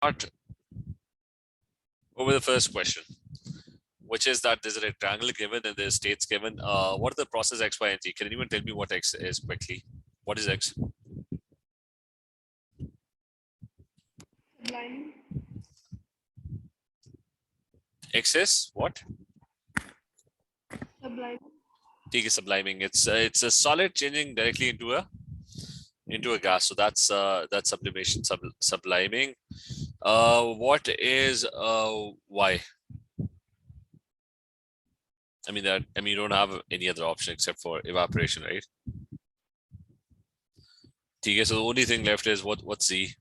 start over the first question, which is that there's a rectangle given and there's states given. What are the process X, Y, and Z? Can anyone tell me what X is quickly? What is X? Subliming. X is what? Subliming. T is subliming. It's a solid changing directly into a gas. So that's sublimation, subliming. What is Y? I mean you don't have any other option except for evaporation, right? Okay, so the only thing left is what's Z?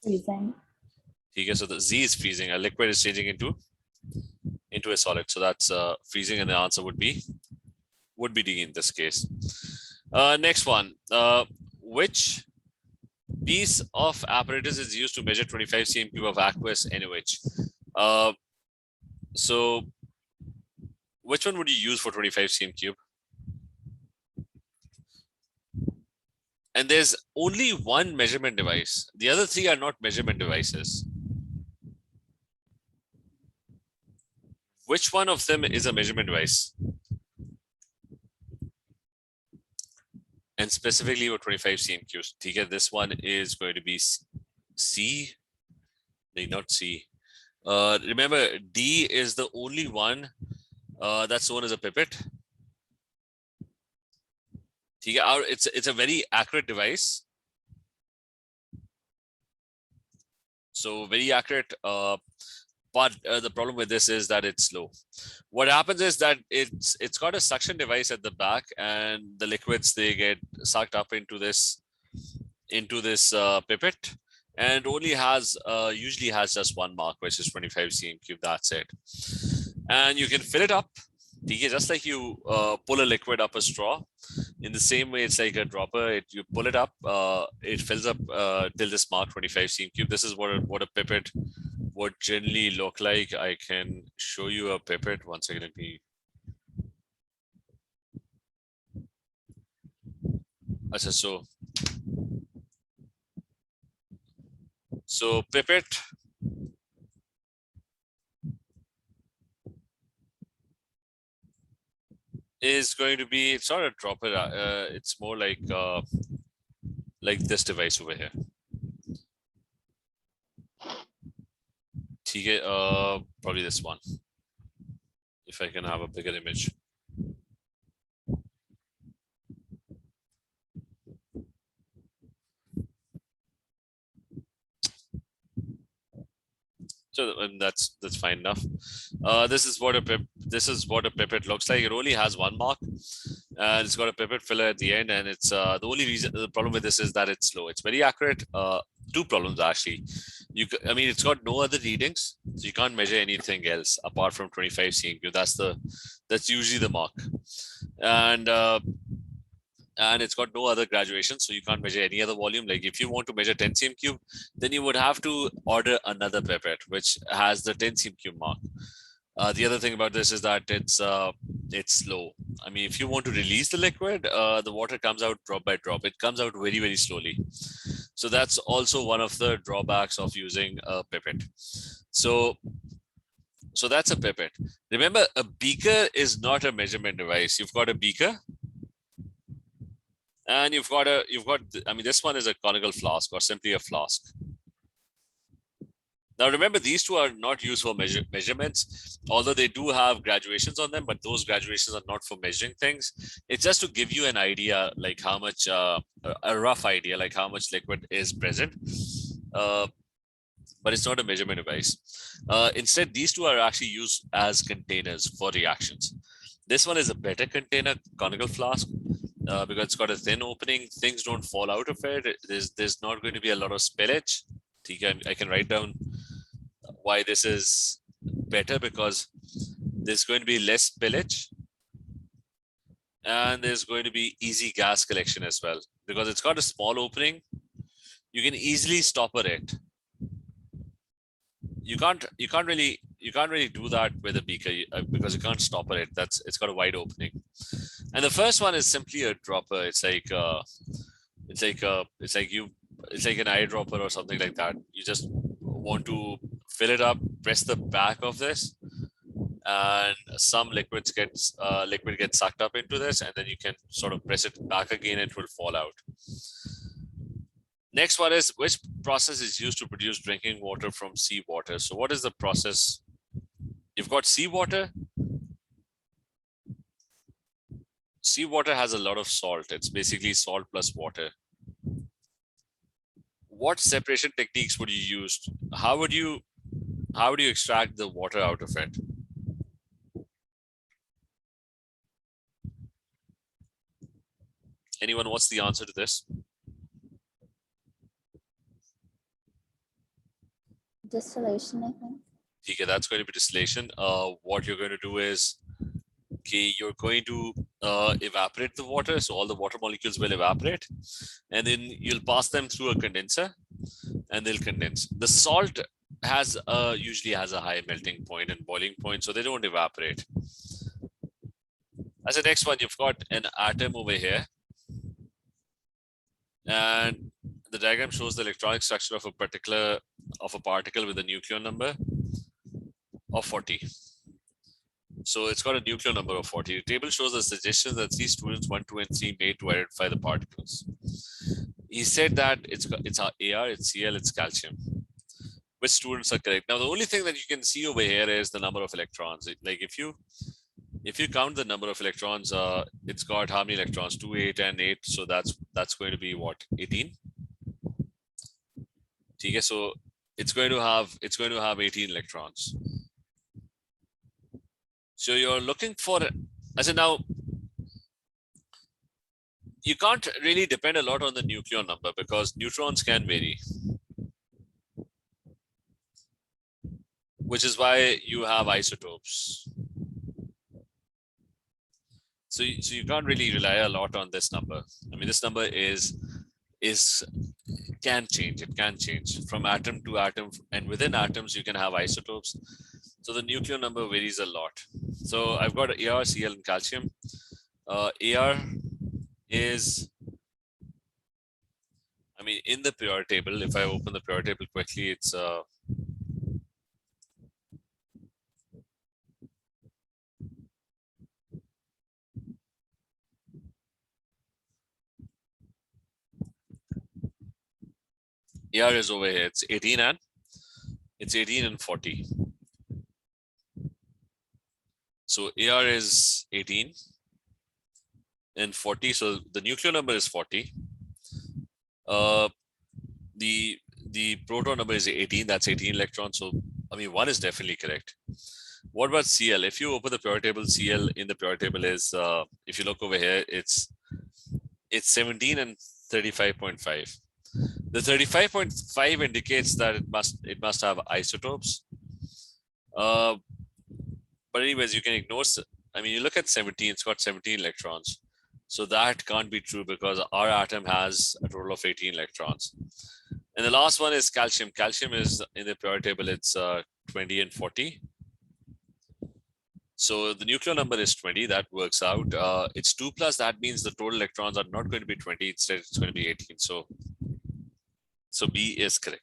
Freezing. Okay, so the Z is freezing. A liquid is changing into a solid. So that's freezing, and the answer would be D in this case. Next one. Which piece of apparatus is used to measure 25 cm cube of aqueous NaOH? So which one would you use for 25 cm cube? And there's only one measurement device. The other three are not measurement devices. Which one of them is a measurement device? And specifically for 25 cm cubes. This one is going to be C. No, not C. Remember, D is the only one that's known as a pipette. It's a very accurate device. So very accurate, but the problem with this is that it's slow. What happens is that it's got a suction device at the back, and the liquids, they get sucked up into this pipette, and only usually has just one mark, which is 25 cm cube. That's it. And you can fill it up. Just like you pull a liquid up a straw, in the same way, it's like a dropper. You pull it up, it fills up till this mark 25 cm cube. This is what a pipette would generally look like. I can show you a pipette. One second, let me. So pipette. Is going to be, it's not a dropper, it's more like this device over here. Probably this one, if I can have a bigger image. So that's fine enough. This is what a pipette looks like. It only has one mark, and it's got a pipette filler at the end. And it's the problem with this is that it's slow. It's very accurate. Two problems actually. It's got no other readings, so you can't measure anything else apart from 25 cm cube. That's usually the mark, and it's got no other graduation, so you can't measure any other volume. Like if you want to measure 10 cm cube, then you would have to order another pipette which has the 10 cm cube mark. The other thing about this is that it's slow. If you want to release the liquid, the water comes out drop by drop. It comes out very, very slowly. So that's also one of the drawbacks of using a pipette. So that's a pipette. Remember, a beaker is not a measurement device. You've got a beaker, and this one is a conical flask or simply a flask. Now remember, these two are not used for measurements, although they do have graduations on them, but those graduations are not for measuring things. It's just to give you an idea, like how much, a rough idea, like how much liquid is present. But it's not a measurement device. Instead, these two are actually used as containers for reactions. This one is a better container, conical flask, because it's got a thin opening. Things don't fall out of it. There's not going to be a lot of spillage. I can write down why this is better, because there's going to be less spillage, and there's going to be easy gas collection as well, because it's got a small opening. You can easily stopper it. You can't really do that with a beaker because you can't stopper it. It's got a wide opening. And the first one is simply a dropper. It's like you it's like an eyedropper or something like that. You just want to fill it up, press the back of this, and some liquid gets sucked up into this, and then you can sort of press it back again, it will fall out. Next one is, which process is used to produce drinking water from seawater? So what is the process? You've got seawater. Seawater has a lot of salt. It's basically salt plus water. What separation techniques would you use? How would you extract the water out of it? Anyone, what's the answer to this? Distillation, I think. Okay, that's going to be distillation. What you're going to do is, okay, you're going to evaporate the water, so all the water molecules will evaporate, and then you'll pass them through a condenser, and they'll condense. The salt has usually has a high melting point and boiling point, so they don't evaporate. As the next one, you've got an atom over here, and the diagram shows the electronic structure of a particle with a nucleon number of 40. So it's got a nucleon number of 40. The table shows a suggestion that 3 students, 1, 2, and 3 made to identify the particles. He said that it's AR, it's Cl, it's calcium. Which students are correct? Now, the only thing that you can see over here is the number of electrons. Like if you count the number of electrons, it's got how many electrons? 2, 8, and 8. So that's going to be what? 18. Okay, so it's going to have 18 electrons. So you're looking for, as in now, you can't really depend a lot on the nucleon number because neutrons can vary, which is why you have isotopes. So you can't really rely a lot on this number. I mean, this number can change. It can change from atom to atom, and within atoms you can have isotopes. So the nucleon number varies a lot. So I've got AR, Cl, and calcium. AR is, I mean, in the periodic table, if I open the periodic table quickly, it's AR is over here. It's 18 and 40. So AR is 18 and 40. So the nucleon number is 40. The proton number is 18. That's 18 electrons. So I mean, 1 is definitely correct. What about Cl? If you open the periodic table, Cl in the periodic table is, if you look over here, it's 17 and 35.5. The 35.5 indicates that it must have isotopes. But anyways, you can ignore, I mean, you look at 17, it's got 17 electrons. So that can't be true because our atom has a total of 18 electrons. And the last one is calcium. Calcium is in the periodic table, it's 20 and 40. So the nucleon number is 20, that works out. It's 2 plus, that means the total electrons are not going to be 20, instead it's going to be 18. So B is correct.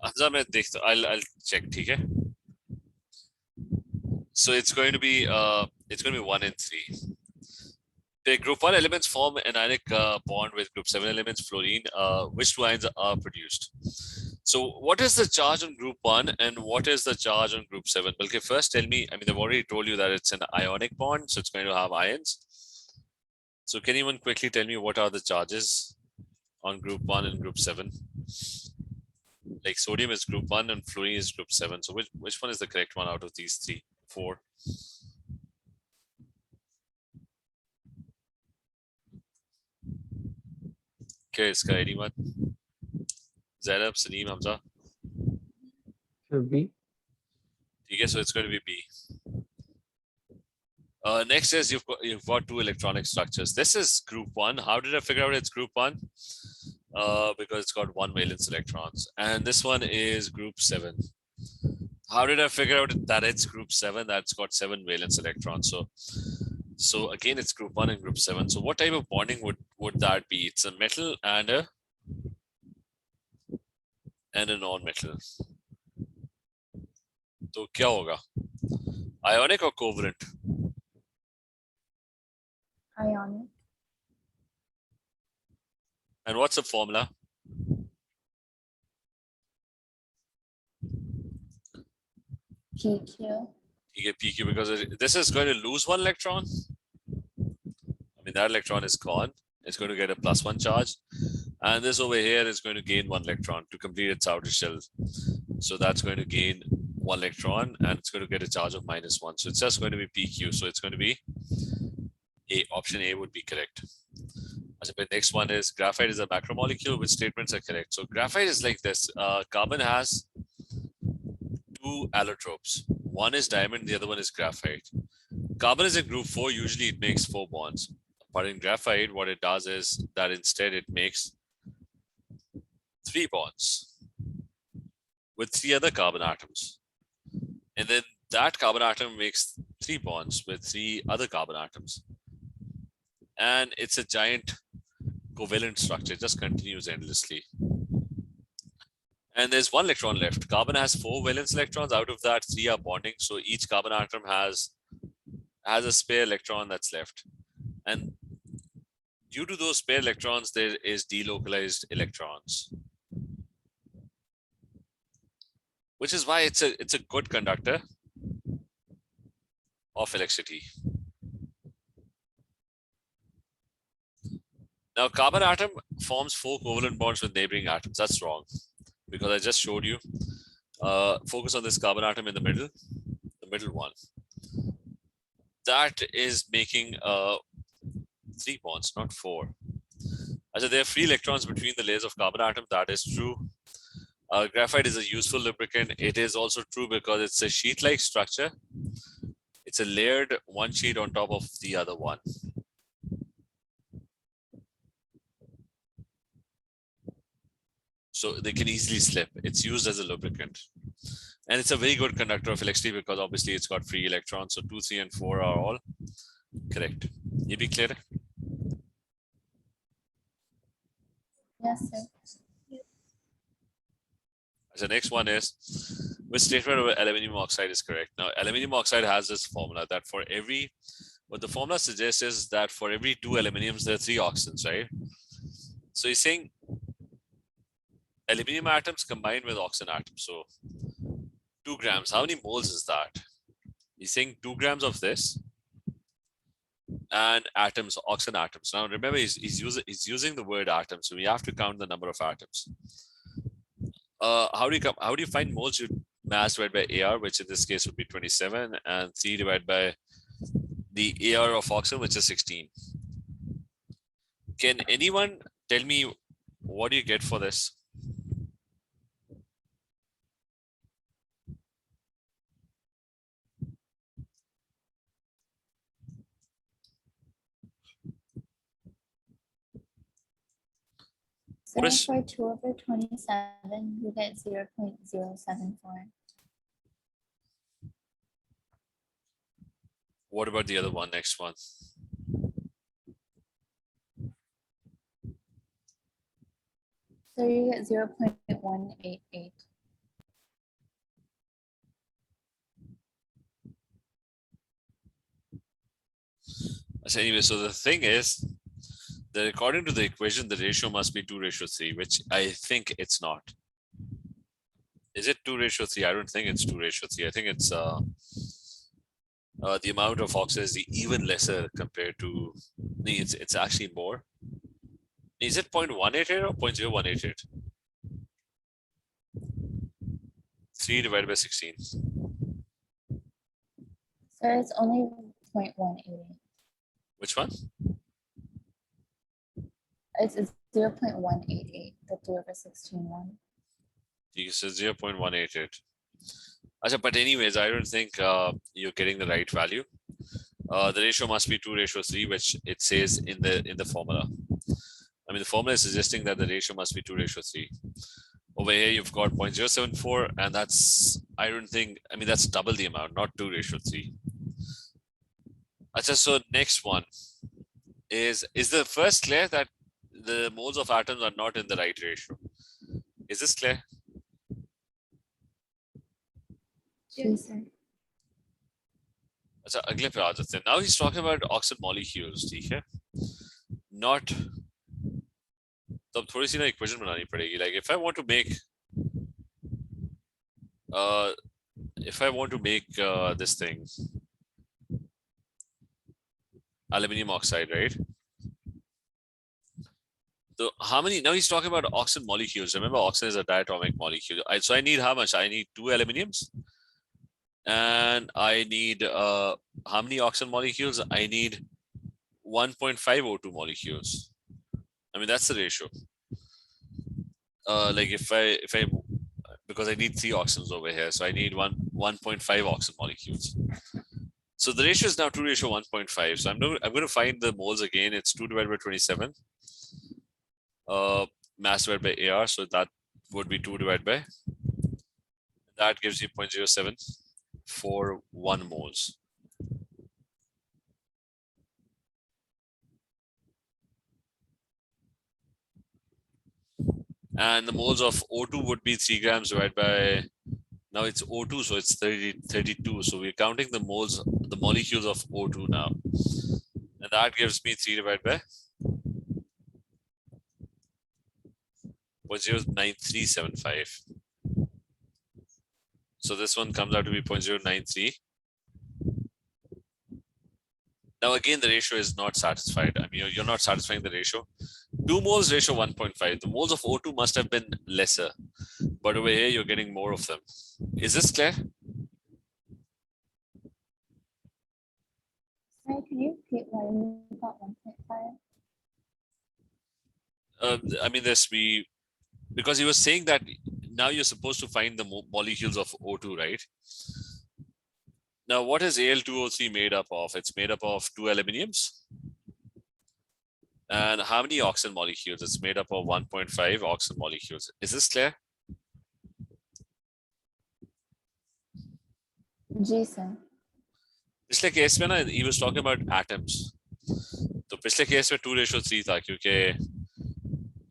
I'll check. Okay. So it's going to be 1 and 3. The group 1 elements form an ionic bond with group 7 elements, fluorine. Which 2 ions are produced? So what is the charge on group 1 and what is the charge on group 7? Okay, first tell me, I mean, they've already told you that it's an ionic bond, so it's going to have ions. So can anyone quickly tell me what are the charges on group 1 and group 7? Like sodium is group 1 and fluorine is group 7. So which one is the correct one out of these 3, 4? Okay, इसका anyone? Zainab, Saneem, Hamza? B. Okay, so it's going to be B. Next is you've got 2 electronic structures. This is group 1. How did I figure out it's group 1? Because it's got 1 valence electrons. And this one is group 7. How did I figure out that it's group 7? That's got 7 valence electrons. So So again, it's group 1 and group 7. So what type of bonding would that be? It's a metal and a non-metal. So क्या होगा? Ionic or covalent? Ionic. And what's the formula? PQ. You get PQ because this is going to lose one electron. I mean, that electron is gone. It's going to get a +1 charge. And this over here is going to gain one electron to complete its outer shell. So that's going to gain one electron and it's going to get a charge of -1. So it's just going to be PQ. So it's going to be A. Option A would be correct. The next one is graphite is a macromolecule. Which statements are correct? So graphite is like this. Carbon has two allotropes. One is diamond, the other one is graphite. Carbon is in group 4. Usually it makes 4 bonds. But in graphite, what it does is that instead it makes 3 bonds with 3 other carbon atoms. And then that carbon atom makes 3 bonds with 3 other carbon atoms. And it's a giant covalent structure. It just continues endlessly. And there's 1 electron left. Carbon has 4 valence electrons. Out of that, 3 are bonding. So each carbon atom has a spare electron that's left. And due to those spare electrons, there is delocalized electrons, which is why it's a good conductor of electricity. Now, carbon atom forms 4 covalent bonds with neighboring atoms. That's wrong, because I just showed you. Focus on this carbon atom in the middle one. That is making 3 bonds, not 4. So there are free electrons between the layers of carbon atom. That is true. Graphite is a useful lubricant. It is also true because it's a sheet-like structure. It's a layered one sheet on top of the other one. So they can easily slip. It's used as a lubricant. And it's a very good conductor of electricity because obviously it's got free electrons. So 2, 3, and 4 are all correct. You be clear? Yes, sir. The next one is, which statement of aluminum oxide is correct? Now, aluminum oxide has this formula that for every, what the formula suggests is that for every 2 aluminiums, there are 3 oxygens, right? So he's saying aluminum atoms combined with oxygen atoms. So 2 grams, how many moles is that? He's saying 2 grams of this and atoms, oxygen atoms. Now remember, he's using the word atom, so we have to count the number of atoms. How do you find moles? You mass divided by AR, which in this case would be 27, and 3 divided by the AR of oxygen, which is 16. Can anyone tell me what do you get for this? So for 2/27, you get 0.074. What about the other one, next one? So you get 0.188. So anyway, so the thing is that according to the equation, the ratio must be 2:3, which I think it's not. Is it 2:3? I don't think it's 2:3. I think it's the amount of oxygen is even lesser compared to, it's actually more. Is it 0.188 or 0.0188? 3 divided by 16. So it's only 0.188. Which one? It's 0.188, the 2/16 one. You said 0.188. But anyways, I don't think you're getting the right value. The ratio must be 2:3, which it says in the formula. I mean, the formula is suggesting that the ratio must be 2:3. Over here, you've got 0.074, and that's, I don't think, I mean, that's double the amount, not 2:3. Acha, so next one is the first clear that the moles of atoms are not in the right ratio? Is this clear? जी sir. अच्छा अगले पे आ जाते हैं. Now he's talking about oxygen molecules, ठीक है? Not. तो अब थोड़ी सी ना इक्वेशन बनानी पड़ेगी. Like if I want to make this thing aluminum oxide, right? So how many? Now he's talking about oxygen molecules. Remember, oxygen is a diatomic molecule. So I need how much? I need 2 aluminiums, and I need how many oxygen molecules? I need 1.5 O2 molecules. I mean that's the ratio. Like if I because I need 3 oxygens over here, so I need 1.5 oxygen molecules. So the ratio is now 2:1.5. So I'm going to find the moles again. It's 2 divided by 27. Mass divided by AR. So that would be 2 divided by. That gives you 0.0741 moles. And the moles of O2 would be 3 grams divided by, now it's O2, so it's 32. So we're counting the molecules of O2 now. And that gives me 3 divided by 0.09375. So this one comes out to be 0.093. Now again, the ratio is not satisfied. I mean, you're not satisfying the ratio. 2 moles ratio 1.5. The moles of O2 must have been lesser. But over here, you're getting more of them. Is this clear? Sorry, can you repeat why you got 1.5? I mean, because he was saying that now you're supposed to find the molecules of O2, right? Now, what is Al2O3 made up of? It's made up of 2 aluminiums. And how many oxygen molecules? It's made up of 1.5 oxygen molecules. Is this clear? जी sir. पिछले case में ना he was talking about atoms. तो पिछले case में 2:3 था क्योंकि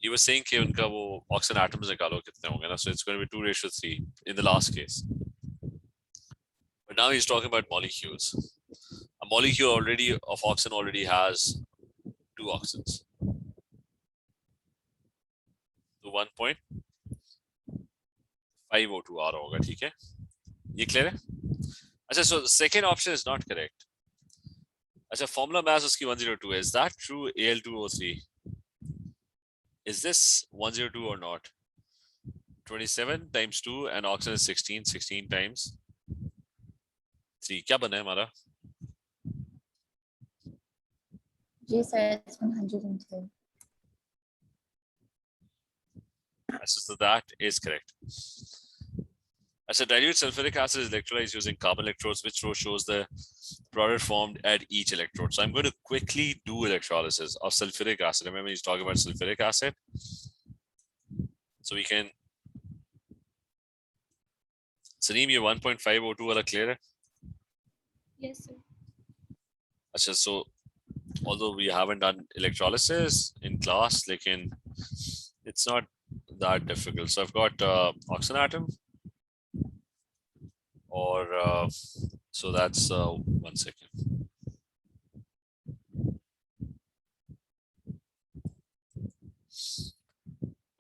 he was saying कि उनका वो oxygen atoms निकालो कितने होंगे ना, so it's going to be 2:3 in the last case. But now he's talking about molecules. A molecule already of oxygen already has 2 oxygens. तो 1.5 O2 आ रहा होगा, ठीक है? ये clear है? अच्छा, so the second option is not correct. अच्छा, formula mass उसकी 102 है. Is that true? Al2O3. Is this 102 or not? 27 times 2 and oxygen is 16 times 3. क्या बना है हमारा? जी sir, it's 102. So that is correct. So dilute sulfuric acid is electrolyzed using carbon electrodes, which row shows the product formed at each electrode. So I'm going to quickly do electrolysis of sulfuric acid. Remember, he's talking about sulfuric acid. So we can. Saneem, your 1.5 O2 wala clear hai? Yes sir. Achha, so although we haven't done electrolysis in class, like it's not that difficult. So I've got oxygen atom, or so that's 1 second.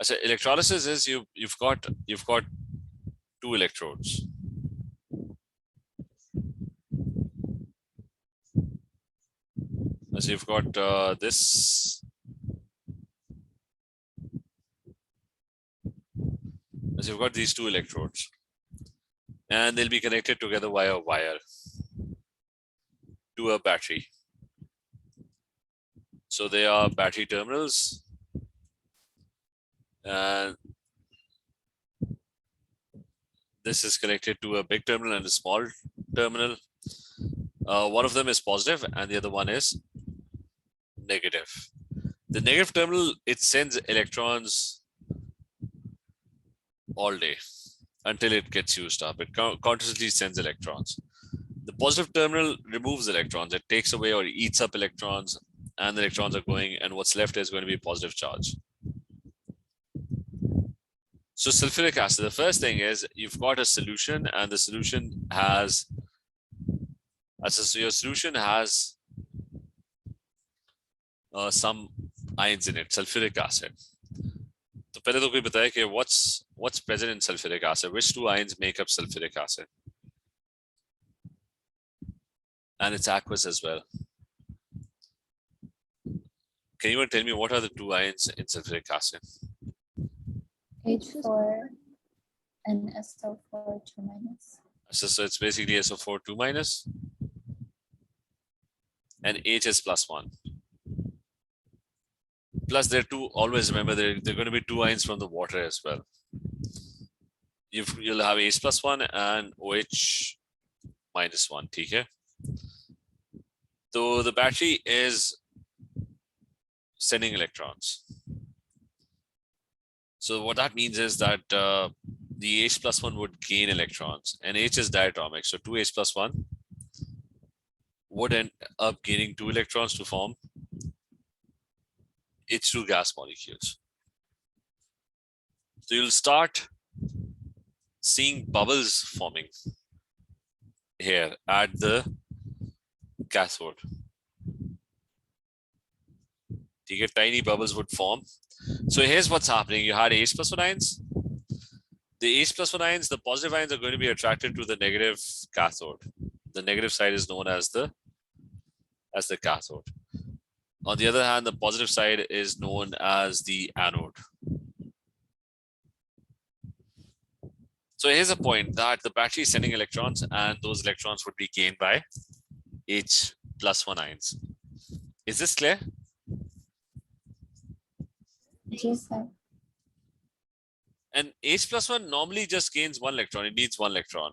So electrolysis is you've got 2 electrodes. So you've got this. So you've got these 2 electrodes, and they'll be connected together via a wire to a battery. So they are battery terminals, and this is connected to a big terminal and a small terminal. One of them is positive and the other one is negative. The negative terminal, it sends electrons all day until it gets used up. It continuously sends electrons. The positive terminal removes electrons. It takes away or eats up electrons, and the electrons are going, and what's left is going to be positive charge. So sulfuric acid, the first thing is you've got a solution, and the solution has, so your solution has some ions in it, sulfuric acid. तो पहले तो कोई बताए कि what's present in sulfuric acid? Which two ions make up sulfuric acid? And it's aqueous as well. Can you tell me what are the two ions in sulfuric acid? H4 and SO4 2 minus. So it's basically SO4 2 minus, and H is +1. Plus there are two, always remember there are going to be two ions from the water as well. You'll have H +1 and OH -1, okay? So the battery is sending electrons. So what that means is that the H +1 would gain electrons, and H is diatomic. So 2H +1 would end up gaining 2 electrons to form H2 gas molecules. So you'll start seeing bubbles forming here at the cathode. You get tiny bubbles would form. So here's what's happening. You had H +1 ions. The H +1 ions, the positive ions are going to be attracted to the negative cathode. The negative side is known as the cathode. On the other hand, the positive side is known as the anode. So here's a point that the battery is sending electrons, and those electrons would be gained by H +1 ions. Is this clear? Yes, sir. And H +1 normally just gains 1 electron. It needs 1 electron.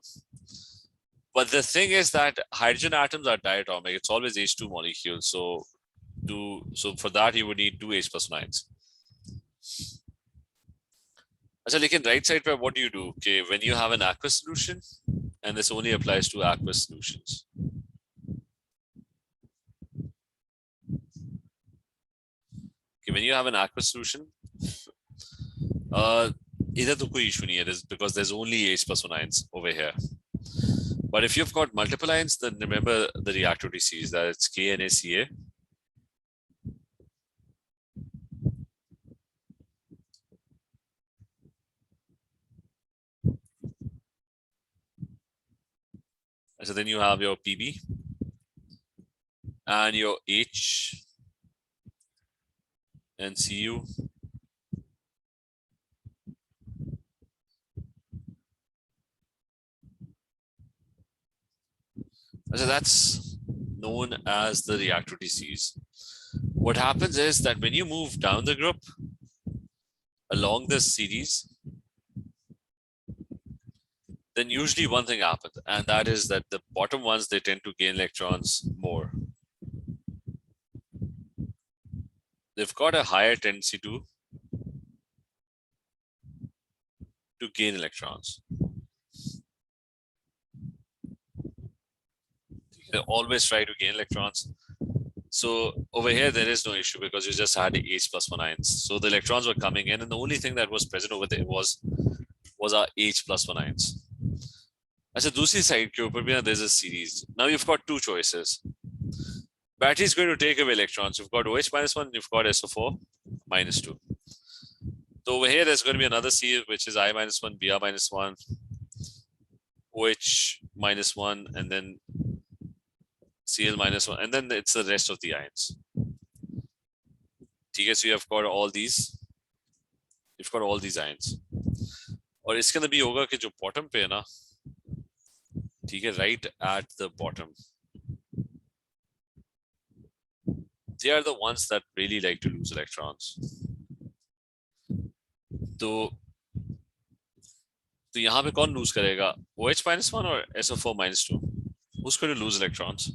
But the thing is that hydrogen atoms are diatomic. It's always H2 molecules. So for that you would need 2 H +1 ions. So like in right side, what do you do? Okay, when you have an aqueous solution, and this only applies to aqueous solutions. Okay, when you have an aqueous solution, either to koi issue nahi hai, because there's only H +1 ions over here. But if you've got multiple ions, then remember the reactivity series, that it's KNaCl. So then you have your Pb and your H and Cu. So that's known as the reactivity series. What happens is that when you move down the group along this series, then usually one thing happens, and that is that the bottom ones, they tend to gain electrons more. They've got a higher tendency to gain electrons. They always try to gain electrons. So over here, there is no issue because you just had H +1 ions. So the electrons were coming in, and the only thing that was present over there was our H +1 ions. As a दूसरी side के ऊपर भी there's a series. Now you've got two choices. Battery is going to take away electrons. You've got OH -1, you've got SO4 -2. So over here, there's going to be another series which is I -1, Br -1, OH -1, and then Cl -1, and then it's the rest of the ions. Okay, so you have got all these. You've got all these ions. और इसके अंदर भी होगा कि जो bottom पे है ना, ठीक है, right at the bottom, they are the ones that really like to lose electrons. तो यहाँ पे कौन lose करेगा? OH -1 or SO4 -2? Who's going to lose electrons?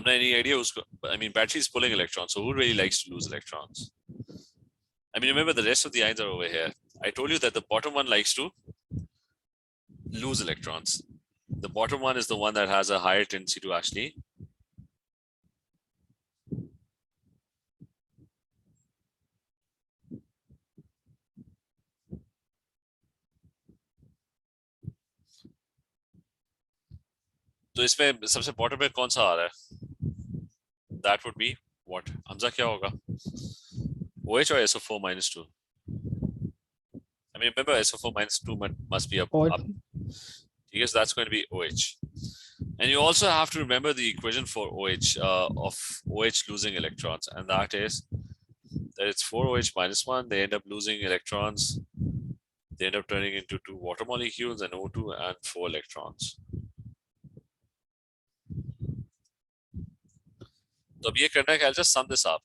Any idea? I mean, battery is pulling electrons, so who really likes to lose electrons? I mean, remember the rest of the ions are over here. I told you that the bottom one likes to lose electrons. The bottom one is the one that has a higher tendency to actually तो इसमें सबसे bottom में कौन सा आ रहा है? That would be what? Hamza क्या होगा? OH or SO4 minus 2? I mean, remember SO4 minus 2 must be up. Yes, that's going to be OH. And you also have to remember the equation for OH, of OH losing electrons, and that is that it's 4OH minus 1. They end up losing electrons. They end up turning into 2 water molecules and O2 and 4 electrons. So I'll just sum this up.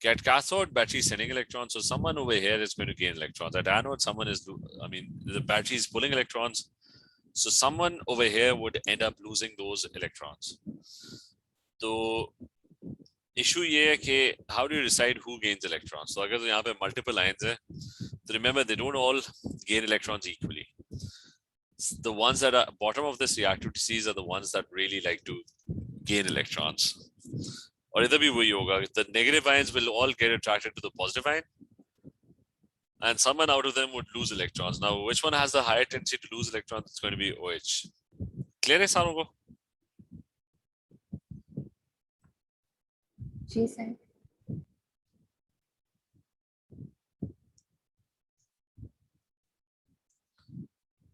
At cathode, battery is sending electrons. So someone over here is going to gain electrons. At anode, someone is, I mean, the battery is pulling electrons. So someone over here would end up losing those electrons. So issue ये है कि how do you decide who gains electrons? So अगर यहाँ पे multiple ions है, so remember they don't all gain electrons equally. The ones that are bottom of this reactivity are the ones that really like to gain electrons. Or इधर भी वही होगा. The negative ions will all get attracted to the positive ion, and someone out of them would lose electrons. Now, which one has the higher tendency to lose electrons? It's going to be OH. Clear है सारों को? जी sir.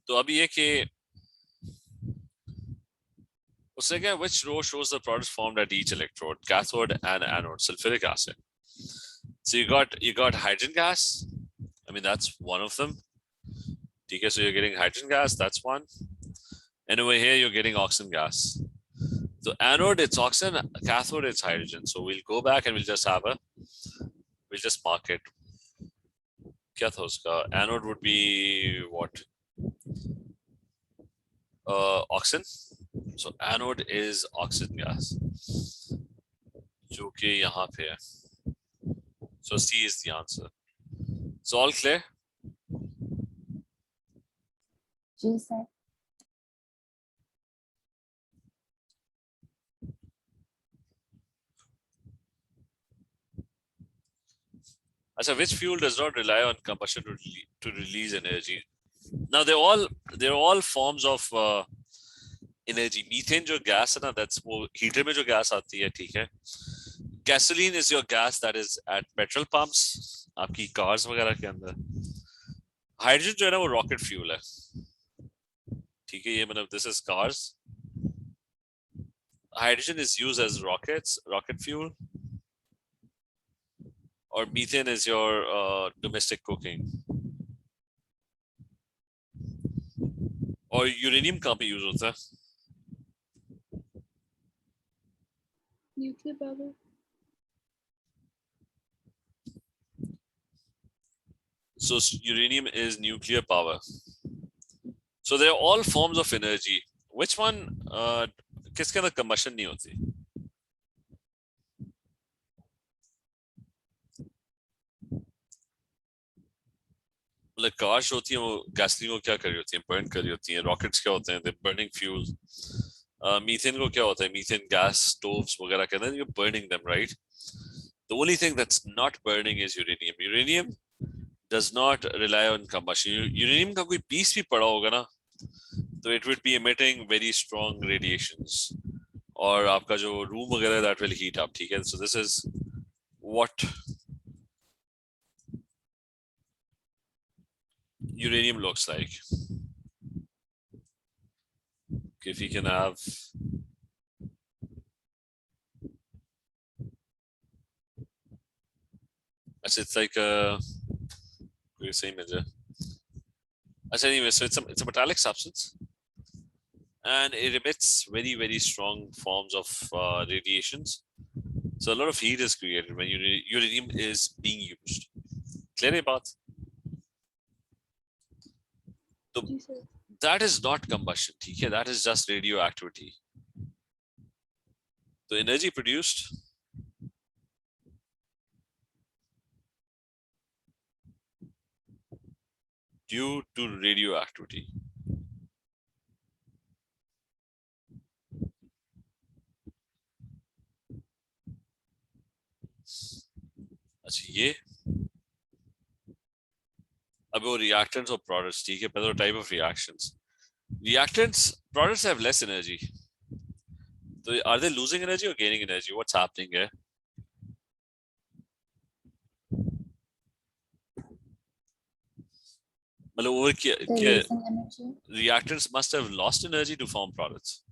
तो अभी ये कि उससे क्या, which row shows the products formed at each electrode, cathode and anode, sulfuric acid. So you got hydrogen gas. I mean, that's one of them. Okay, so you're getting hydrogen gas, that's one. And over here, you're getting oxygen gas. So anode, it's oxygen, cathode, it's hydrogen. So we'll go back and we'll just mark it. Kya tha uska? Anode would be what? Oxygen. So anode is oxygen gas. जो कि यहाँ पे है. So C is the answer. So all clear? जी sir. So which fuel does not rely on combustion to release energy? Now they're all forms of energy. Methane जो gas है ना, that's वो heater में जो gas आती है, ठीक है. Gasoline is your gas that is at petrol pumps, आपकी cars वगैरह के अंदर. Hydrogen जो है ना वो rocket fuel है, ठीक है. ये मतलब this is cars. Hydrogen is used as rocket fuel. Or methane is your domestic cooking. और यूरेनियम कहाँ पे यूज होता है? Nuclear power. So uranium is nuclear power. So they're all forms of energy. Which one किसके अंदर combustion नहीं होती? मतलब कार्स होती हैं वो गैसोलीन को क्या कर रही होती हैं? बर्न कर रही होती हैं. रॉकेट्स क्या होते हैं? Burning fuel. मीथेन को क्या होता है? मीथेन गैस स्टोव्स वगैरह कहते हैं. You're burning them, right? The only thing that's not burning is uranium. Uranium does not rely on combustion. Uranium का कोई piece भी पड़ा होगा ना, so it would be emitting very strong radiations. और आपका जो room वगैरह that will heat up, ठीक है? So this is what uranium looks like. Okay, if you can have it's like a same image. Anyway, so it's a metallic substance and it emits very, very strong forms of radiations. So a lot of heat is created when uranium is being used. Clear baat? So that is not combustion, okay? That is just radioactivity. The energy produced due to radioactivity. अच्छा ये अब वो reactants और products ठीक है पहले type of reactions. Reactants products have less energy. So are they losing energy or gaining energy? What's happening here? मतलब over They're losing energy. reactants must have lost energy to form products.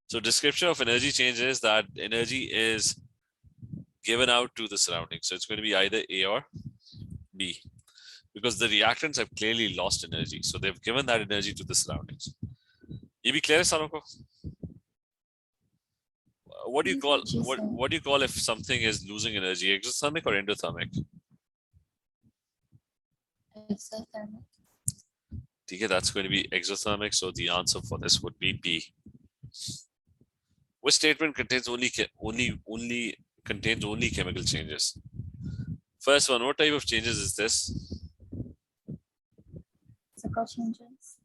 So description of energy change is that energy is given out to the surroundings. So it's going to be either A or B because the reactants have clearly lost energy. So they've given that energy to the surroundings. ये भी clear है सारों को? What do you call what do you call if something is losing energy? Exothermic or endothermic? Exothermic. Okay, that's going to be exothermic. So the answer for this would be B. Which statement contains only chemical changes? First one, what type of changes is this? Physical changes.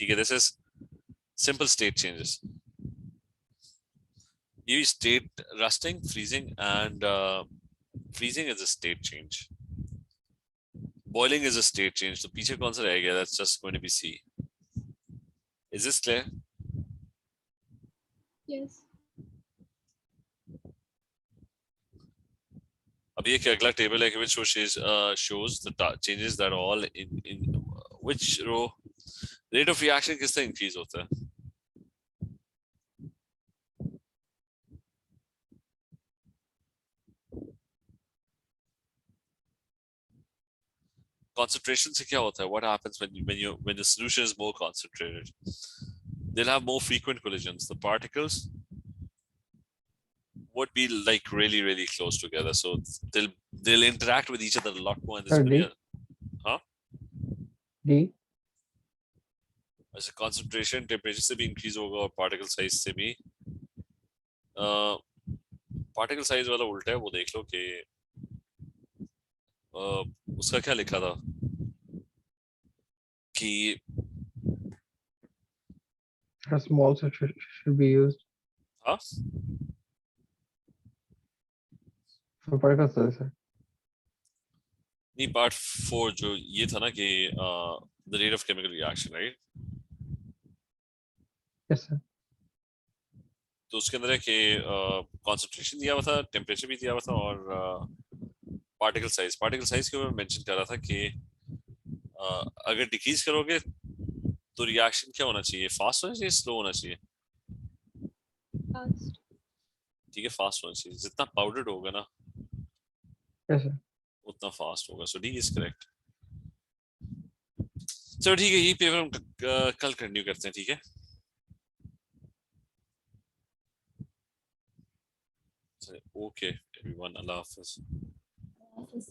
Okay, this is simple state changes. You state rusting, freezing, and freezing is a state change. Boiling is a state change. So पीछे कौन सा रह गया? That's just going to be C. Is this clear? Yes. अब ये क्या अगला table है which shows the changes that are all in which row rate of reaction किस तरह increase होता है? Concentration से क्या होता है? What happens when the solution is more concentrated? They'll have more frequent collisions. The particles would be like really close together, so they'll interact with each other a lot more. And this huh? D. As a concentration, temperature से भी increase होगा और particle size से भी. Particle size वाला उल्टा है वो देख लो कि उसका क्या लिखा था कि A small section should be used. हाँ For particle size, sir. नहीं part 4 जो ये था ना कि the rate of chemical reaction, right? Yes, sir. तो उसके अंदर है कि concentration दिया हुआ था, temperature भी दिया हुआ था और particle size के ऊपर mention कर रहा था कि अगर decrease करोगे तो reaction क्या होना चाहिए? Fast होना चाहिए, slow होना चाहिए? Fast. ठीक है, fast होना चाहिए. जितना powdered होगा ना Yes, sir. उतना fast होगा. So D is correct. चलो ठीक है, ये पेपर हम कल कंटिन्यू करते हैं, ठीक है? Okay, everyone, Allah Hafiz. Allah Hafiz.